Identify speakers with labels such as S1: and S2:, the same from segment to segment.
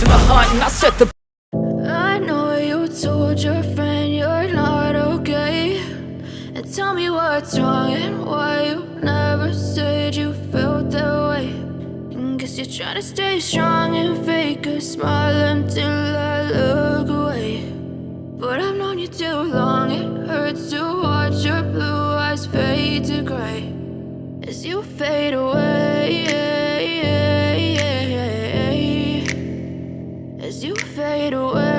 S1: to the hunt and I set the.
S2: I know you told your friend you're not okay, and tell me what's wrong and why you never said you felt that way. And guess you're trying to stay strong and fake a smile until I look away. But I've known you too long, it hurts to watch your blue eyes fade to gray as you fade away, as you fade away.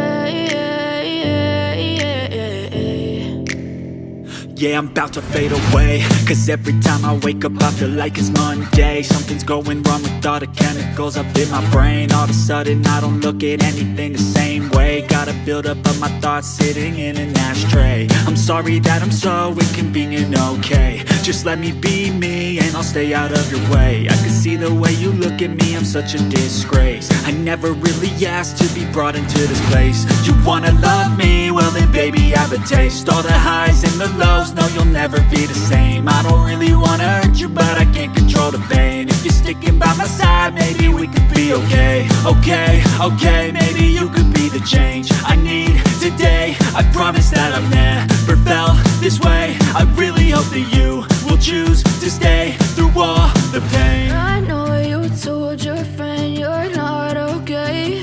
S3: Yeah, I'm about to fade away, cause every time I wake up I feel like it's Monday. Something's going wrong with all the chemicals up in my brain. All of a sudden I don't look at anything the same way. Gotta build up of my thoughts sitting in an ashtray. I'm sorry that I'm so inconvenient, okay. Just let me be me and I'll stay out of your way. I can see the way you look at me, I'm such a disgrace. I never really asked to be brought into this place. You wanna love me? Well then baby I have a taste. All the highs and the lows, no you'll never be the same. I don't really wanna hurt you but I can't control the pain. If you're sticking by my side maybe we could be okay. Okay, maybe you could be the change I need today. I promise that I've never felt this way. I really hope that you will choose to stay through all the pain.
S2: I know you told your friend you're not okay,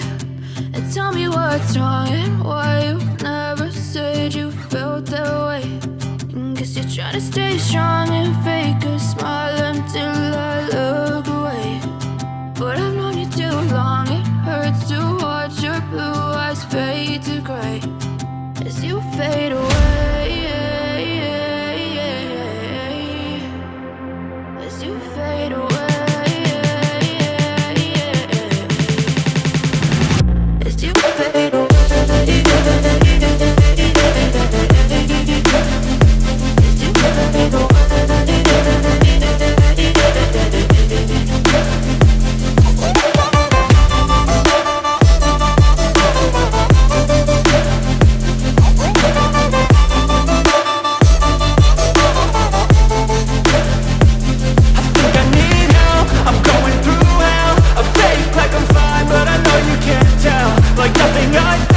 S2: and tell me what's wrong and why you never said you felt that way. And guess you're trying to stay strong and fake a smile until I look away. But I've known you too long, it hurts to watch your blue eyes fade to gray as you fade away, as you fade away, as you fade away.
S1: Like nothing I've